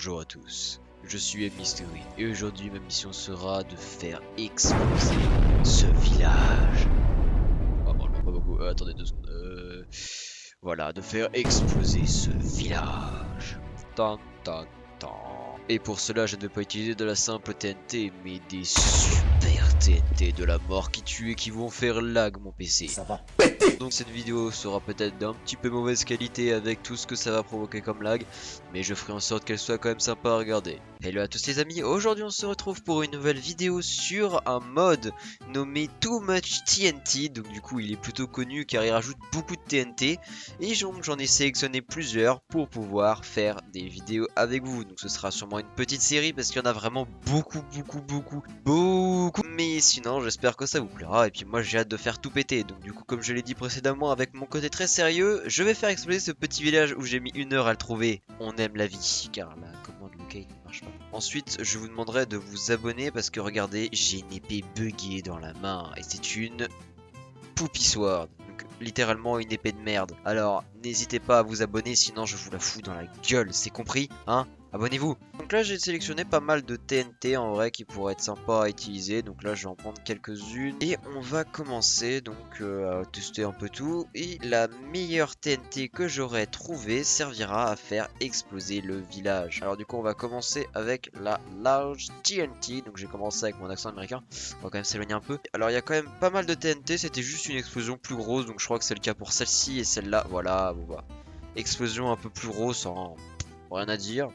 Bonjour à tous, je suis Mystery et aujourd'hui ma mission sera de faire exploser ce village. Oh, bon, pas beaucoup, attendez 2 secondes. Voilà, de faire exploser ce village. Tan, tan, tan. Et pour cela, je ne vais pas utiliser de la simple TNT, mais des super TNT de la mort qui tuent et qui vont faire lag mon PC. Ça va. Donc cette vidéo sera peut-être d'un petit peu mauvaise qualité avec tout ce que ça va provoquer comme lag, mais je ferai en sorte qu'elle soit quand même sympa à regarder. Hello à tous les amis, aujourd'hui on se retrouve pour une nouvelle vidéo sur un mode nommé Too Much TNT. Donc du coup il est plutôt connu car il rajoute beaucoup de TNT, et j'en ai sélectionné plusieurs pour pouvoir faire des vidéos avec vous. Donc ce sera sûrement une petite série parce qu'il y en a vraiment beaucoup. Mais sinon j'espère que ça vous plaira, et puis moi j'ai hâte de faire tout péter. Donc du coup, comme je l'ai dit précédemment, avec mon côté très sérieux, je vais faire exploser ce petit village où j'ai mis 1 heure à le trouver. On aime la vie car la commande locale ne marche pas. Ensuite je vous demanderai de vous abonner parce que regardez, j'ai une épée buggée dans la main et c'est une Poopy Sword, donc littéralement une épée de merde. Alors n'hésitez pas à vous abonner, sinon je vous la fous dans la gueule, c'est compris, hein? Abonnez-vous. Donc là j'ai sélectionné pas mal de TNT en vrai qui pourraient être sympas à utiliser. Donc là je vais en prendre quelques-unes et on va commencer donc à tester un peu tout. Et la meilleure TNT que j'aurais trouvée servira à faire exploser le village. Alors du coup on va commencer avec la large TNT. Donc j'ai commencé avec mon accent américain, on va quand même s'éloigner un peu. Alors il y a quand même pas mal de TNT, c'était juste une explosion plus grosse. Donc je crois que c'est le cas pour celle-ci et celle-là. Voilà, bon bah explosion un peu plus grosse, sans rien à dire.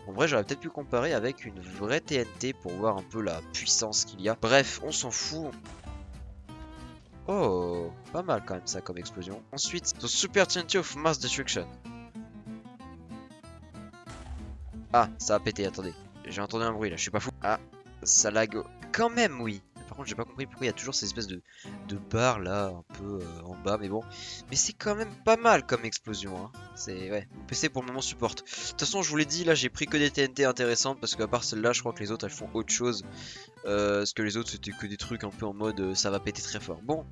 En vrai j'aurais peut-être pu comparer avec une vraie TNT pour voir un peu la puissance qu'il y a. Bref, on s'en fout. Oh, pas mal quand même ça comme explosion. Ensuite, The Super TNT of Mass Destruction. Ah, ça a pété, attendez. J'ai entendu un bruit là, je suis pas fou. Ah, ça lag quand même, oui. Par contre, j'ai pas compris pourquoi il y a toujours ces espèces de barres là, un peu en bas, mais bon. Mais c'est quand même pas mal comme explosion, hein. C'est, ouais, mon PC pour le moment supporte. De toute façon, je vous l'ai dit, là, j'ai pris que des TNT intéressantes, parce qu'à part celle-là, je crois que les autres, elles font autre chose. Parce que les autres, c'était que des trucs un peu en mode, ça va péter très fort. Bon,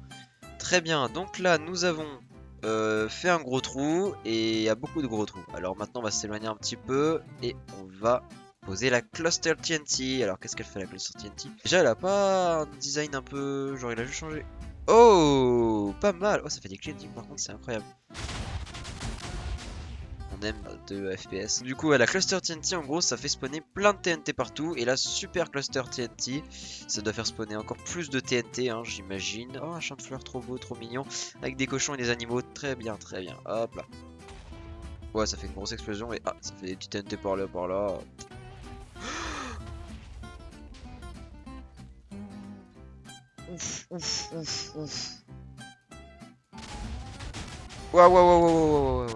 très bien. Donc là, nous avons fait un gros trou, et il y a beaucoup de gros trous. Alors maintenant, on va s'éloigner un petit peu, et on va poser la Cluster TNT. Alors qu'est-ce qu'elle fait la Cluster TNT? Déjà elle a pas un design un peu... genre il a juste changé. Oh, pas mal. Oh, ça fait des clippings par contre, c'est incroyable. On aime de FPS. Du coup la Cluster TNT en gros ça fait spawner plein de TNT partout. Et la Super Cluster TNT ça doit faire spawner encore plus de TNT hein, j'imagine. Oh, un champ de fleurs trop beau, trop mignon, avec des cochons et des animaux. Très bien, très bien. Hop là. Ouais, ça fait une grosse explosion. Et ah, ça fait des petits TNT par là, par là. Ouf. Waouh.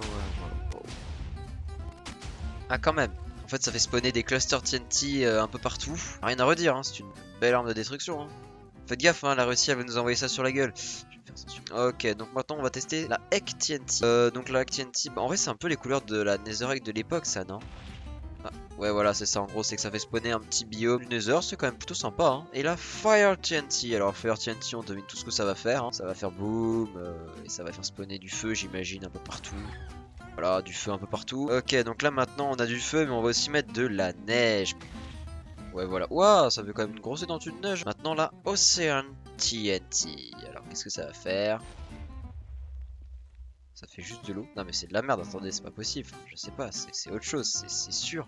Ah, quand même. En fait, ça fait spawner des clusters TNT un peu partout. Rien à redire, hein, c'est une belle arme de destruction. Hein. Faites gaffe, hein, la Russie elle veut nous envoyer ça sur la gueule. Je vais faire ça. Ok, donc maintenant on va tester la Egg TNT. Donc la Egg TNT, bah, en vrai, c'est un peu les couleurs de la Nether Egg de l'époque, ça, non? Ah, ouais voilà c'est ça en gros, c'est que ça fait spawner un petit biome du Nether, c'est quand même plutôt sympa hein. Et la Fire TNT, alors Fire TNT on devine tout ce que ça va faire hein. Ça va faire boom et ça va faire spawner du feu j'imagine un peu partout. Voilà, du feu un peu partout. Ok, donc là maintenant on a du feu mais on va aussi mettre de la neige. Ouais voilà, waouh, ça fait quand même une grosse étendue de neige. Maintenant la Ocean TNT, alors qu'est-ce que ça va faire? Ça fait juste de l'eau. Non mais c'est de la merde, attendez, c'est pas possible. Je sais pas, c'est autre chose, c'est sûr.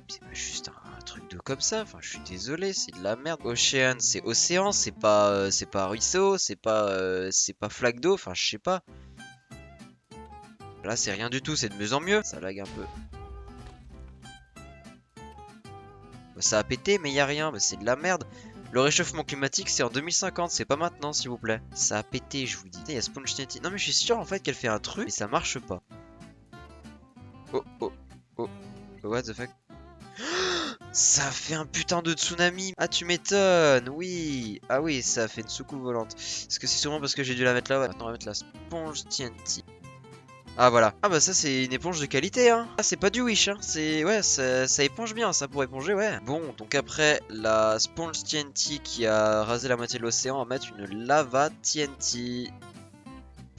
C'est pas juste un truc de comme ça, enfin je suis désolé, c'est de la merde. Ocean, c'est océan, c'est pas ruisseau, c'est pas flaque d'eau, enfin je sais pas. Là c'est rien du tout, c'est de mieux en mieux. Ça lag un peu. Bah, ça a pété mais y a rien, bah, c'est de la merde. Le réchauffement climatique c'est en 2050, c'est pas maintenant s'il vous plaît. Ça a pété je vous dis. Il y a Sponge TNT. Non mais je suis sûr en fait qu'elle fait un truc mais ça marche pas. Oh. What the fuck? Ça a fait un putain de tsunami. Ah tu m'étonnes. Oui. Ah oui ça a fait une soucoupe volante. Est-ce que c'est sûrement parce que j'ai dû la mettre là? Ouais. Maintenant on va mettre la Sponge TNT. Ah voilà. Ah bah ça c'est une éponge de qualité hein. Ah c'est pas du Wish hein. C'est ouais ça éponge bien ça pour éponger ouais. Bon donc après la Sponge TNT qui a rasé la moitié de l'océan, on va mettre une Lava TNT.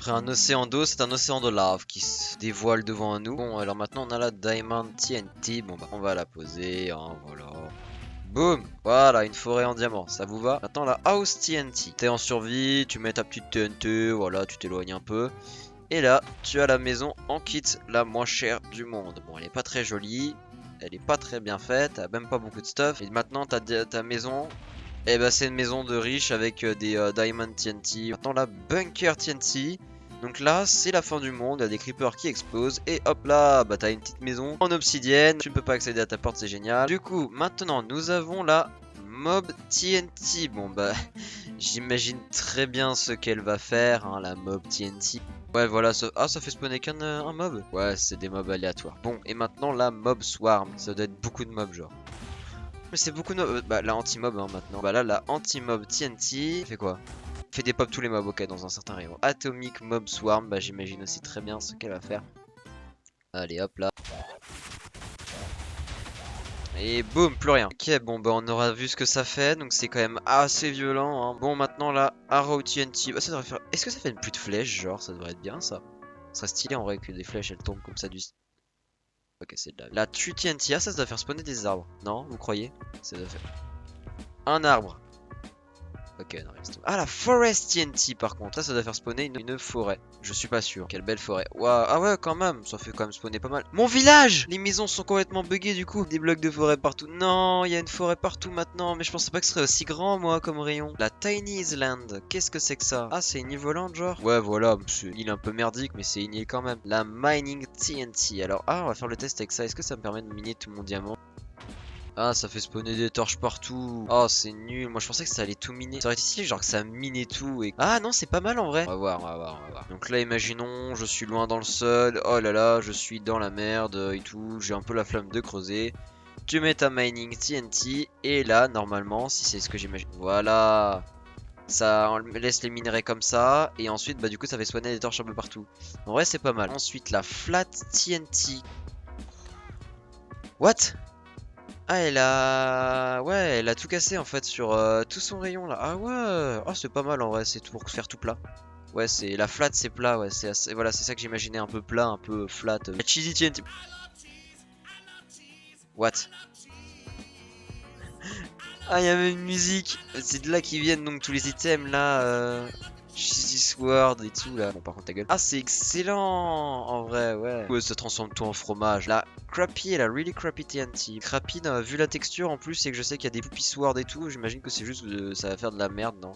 Après un océan d'eau, c'est un océan de lave qui se dévoile devant nous. Bon, alors maintenant on a la Diamond TNT. Bon bah on va la poser, hein, voilà. Boum. Voilà, une forêt en diamant, ça vous va? Maintenant la House TNT. T'es en survie, tu mets ta petite TNT, voilà, tu t'éloignes un peu. Et là, tu as la maison en kit, la moins chère du monde. Bon, elle est pas très jolie, elle est pas très bien faite, elle a même pas beaucoup de stuff. Et maintenant, ta maison, eh ben, c'est une maison de riche avec des Diamond TNT. Maintenant, la Bunker TNT. Donc là, c'est la fin du monde, il y a des creepers qui explosent. Et hop là, bah t'as une petite maison en obsidienne. Tu ne peux pas accéder à ta porte, c'est génial. Du coup, maintenant, nous avons la Mob TNT. Bon bah, j'imagine très bien ce qu'elle va faire, hein, la Mob TNT. Ouais, voilà, ah, ça fait spawner un mob. Ouais, c'est des mobs aléatoires. Bon, et maintenant la Mob Swarm. Ça doit être beaucoup de mobs, genre. Mais c'est beaucoup de bah, la anti-mob, hein, maintenant. Bah là, la anti-mob TNT. Ça fait quoi? Fait des pop tous les mobs, ok, dans un certain rayon. Atomic Mob Swarm, bah j'imagine aussi très bien ce qu'elle va faire. Allez, hop là. Et boum, plus rien. Ok, bon bah on aura vu ce que ça fait, donc c'est quand même assez violent, hein. Bon, maintenant la Arrow TNT, bah ça devrait faire... Est-ce que ça fait une pluie de flèches, genre? Ça devrait être bien, ça. Ça serait stylé en vrai que des flèches elles tombent comme ça du... Ok, c'est de la Tree TNT, ah ça doit faire spawner des arbres. Non, vous croyez? Ça doit faire... Un arbre. Ok, non, reste... Ah, la Forest TNT par contre, ça doit faire spawner une forêt. Je suis pas sûr. Quelle belle forêt. Waouh, ah ouais, quand même, ça fait quand même spawner pas mal. Mon village! Les maisons sont complètement buggées du coup. Des blocs de forêt partout. Non, il y a une forêt partout maintenant, mais je pensais pas que ce serait aussi grand moi comme rayon. La Tiny Island, qu'est-ce que c'est que ça? Ah, c'est une île volante genre? Ouais, voilà, c'est une île un peu merdique, mais c'est une île quand même. La Mining TNT. Alors, ah, on va faire le test avec ça. Est-ce que ça me permet de miner tout mon diamant? Ah, ça fait spawner des torches partout. Oh, c'est nul. Moi, je pensais que ça allait tout miner. Ça aurait été stylé, genre que ça minait tout. Et... Ah non, c'est pas mal en vrai. On va voir, on va voir, on va voir. Donc là, imaginons, je suis loin dans le sol. Oh là là, je suis dans la merde et tout. J'ai un peu la flamme de creuser. Tu mets ta mining TNT. Et là, normalement, si c'est ce que j'imagine. Voilà. Ça on laisse les minerais comme ça. Et ensuite, bah du coup, ça fait spawner des torches un peu partout. En vrai, c'est pas mal. Ensuite, la flat TNT. What? Ah, ouais, elle a tout cassé en fait sur tout son rayon là. Ah ouais, oh, c'est pas mal en vrai, c'est tout pour faire tout plat. Ouais, c'est la flat, c'est plat, ouais, c'est assez... voilà, c'est ça que j'imaginais, un peu plat, un peu flat. La cheesy TNT. What? Ah, il y a même une musique. C'est de là qu'ils viennent donc tous les items là. Cheesy Sword et tout là. Bon, par contre, ta gueule. Ah, c'est excellent en vrai, ouais. Ouais, ça transforme tout en fromage. La Crappy et la Really Crappy TNT. Crappy, vu la texture en plus, et que je sais qu'il y a des Poopy Sword et tout, j'imagine que c'est juste ça va faire de la merde, non?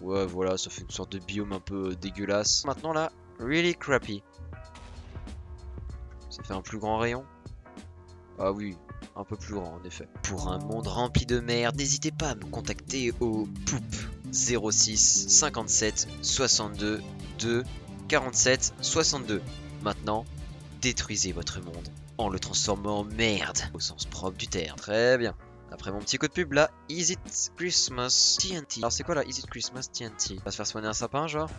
Ouais, voilà, ça fait une sorte de biome un peu dégueulasse. Maintenant, la Really Crappy. Ça fait un plus grand rayon. Ah oui, un peu plus grand en effet. Pour un monde rempli de merde, n'hésitez pas à me contacter au poup 06 57 62 2 47 62. Maintenant, détruisez votre monde en le transformant en merde au sens propre du terme. Très bien. Après mon petit coup de pub, là, Is It Christmas TNT. Alors c'est quoi là, Is It Christmas TNT? On va se faire spawner un sapin genre?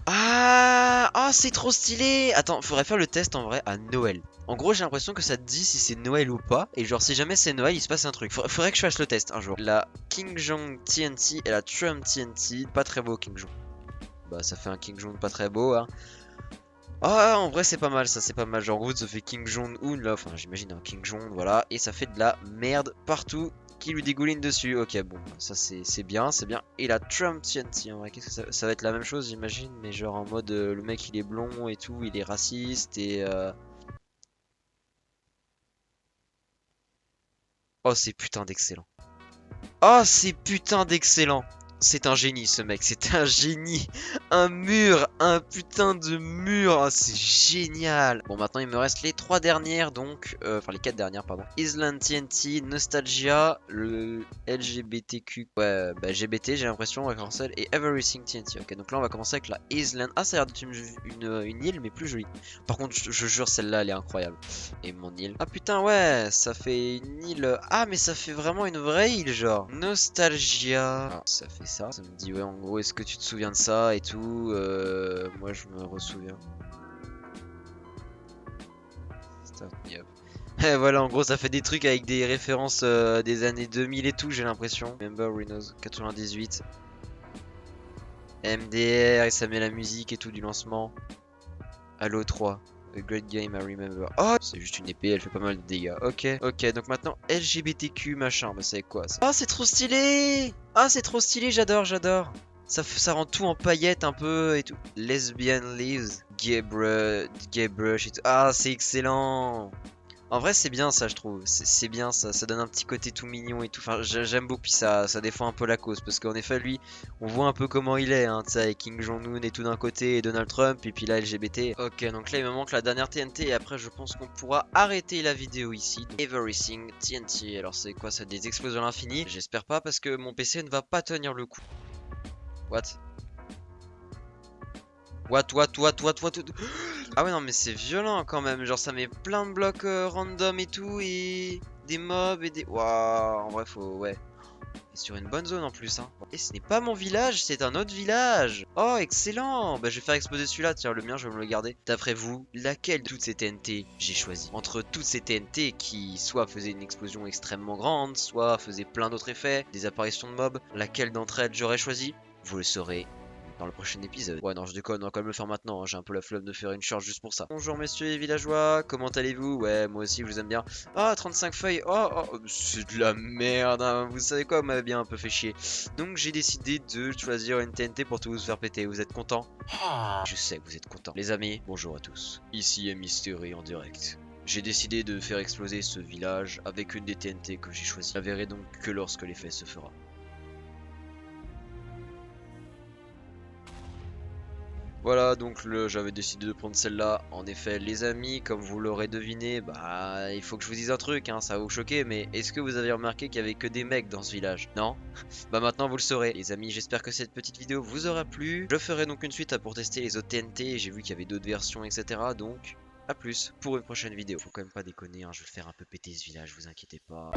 Ah, oh, c'est trop stylé. Attends, faudrait faire le test en vrai à Noël. En gros, j'ai l'impression que ça te dit si c'est Noël ou pas. Et genre, si jamais c'est Noël, il se passe un truc. Faudrait que je fasse le test un jour. La King Jong TNT et la Trump TNT. Pas très beau, King Jong. Bah, ça fait un King Jong pas très beau, hein. Ah, en vrai, c'est pas mal, ça, c'est pas mal. Genre, en gros, ça fait King Jong-un, là. Enfin, j'imagine un King Jong, voilà. Et ça fait de la merde partout qui lui dégouline dessus. Ok, bon, ça, c'est bien, c'est bien. Et la Trump TNT, en vrai, qu'est-ce que ça va être la même chose, j'imagine. Mais genre, en mode, le mec, il est blond et tout, il est raciste et... Oh, c'est putain d'excellent. Oh, c'est putain d'excellent. C'est un génie ce mec, c'est un génie. Un mur, un putain de mur, oh, c'est génial. Bon, maintenant il me reste les 3 dernières donc, enfin les 4 dernières pardon. Island TNT, Nostalgia, le LGBTQ, ouais bah GBT j'ai l'impression, Cancel et Everything TNT. Ok, donc là on va commencer avec la Island. Ah, ça a l'air d'être une île mais plus jolie. Par contre je jure celle-là elle est incroyable. Et mon île. Ah putain ouais, ça fait une île. Ah mais ça fait vraiment une vraie île genre. Nostalgia. Ah, ça fait ça me dit ouais en gros est-ce que tu te souviens de ça et tout. Moi je me ressouviens. Start me up. Et voilà en gros ça fait des trucs avec des références des années 2000 et tout j'ai l'impression. Member Rhinos 98. MDR et ça met la musique et tout du lancement. Halo 3. A great game I remember. Oh, c'est juste une épée, elle fait pas mal de dégâts. Ok, ok, donc maintenant LGBTQ machin, bah c'est quoi ça? Oh, c'est trop stylé! Ah, c'est trop stylé, j'adore, j'adore. Ça rend tout en paillettes un peu et tout. Lesbian leaves, gay brush et tout. Ah, c'est excellent! En vrai, c'est bien ça, je trouve. C'est bien ça. Ça donne un petit côté tout mignon et tout. Enfin, j'aime beaucoup. Puis ça défend un peu la cause. Parce qu'en effet, lui, on voit un peu comment il est. Hein, tu sais, avec Kim Jong-un et tout d'un côté, et Donald Trump, et puis là, LGBT. Ok, donc là, il me manque la dernière TNT. Et après, je pense qu'on pourra arrêter la vidéo ici. Donc, Everything TNT. Alors, c'est quoi ça? Des explosions à l'infini? J'espère pas, parce que mon PC ne va pas tenir le coup. What? What? Ah ouais non mais c'est violent quand même, genre ça met plein de blocs random et tout et des mobs et des... Waouh, en vrai faut... ouais. Et sur une bonne zone en plus hein. Et ce n'est pas mon village, c'est un autre village. Oh excellent. Bah je vais faire exploser celui-là, tiens le mien je vais me le garder. D'après vous, laquelle de toutes ces TNT j'ai choisi? Entre toutes ces TNT qui soit faisaient une explosion extrêmement grande, soit faisaient plein d'autres effets, des apparitions de mobs, laquelle d'entre elles j'aurais choisi? Vous le saurez dans le prochain épisode. Ouais non je déconne, on va quand même le faire maintenant, hein. J'ai un peu la flemme de faire une charge juste pour ça. Bonjour messieurs les villageois, comment allez-vous? Ouais moi aussi je vous aime bien. Ah 35 feuilles, oh c'est de la merde hein. Vous savez quoi, vous m'avez bien un peu fait chier. Donc j'ai décidé de choisir une TNT pour tout vous faire péter, vous êtes contents? Je sais que vous êtes contents. Les amis, bonjour à tous, ici est Mystery en direct. J'ai décidé de faire exploser ce village avec une des TNT que j'ai choisi. Je la verrai donc que lorsque l'effet se fera. Voilà, donc j'avais décidé de prendre celle-là. En effet, les amis, comme vous l'aurez deviné, bah il faut que je vous dise un truc, hein, ça va vous choquer, mais est-ce que vous avez remarqué qu'il y avait que des mecs dans ce village? Non? Bah maintenant vous le saurez. Les amis, j'espère que cette petite vidéo vous aura plu. Je ferai donc une suite pour tester les autres TNT, j'ai vu qu'il y avait d'autres versions, etc. Donc, à plus pour une prochaine vidéo. Faut quand même pas déconner, hein, je vais le faire un peu péter ce village, vous inquiétez pas.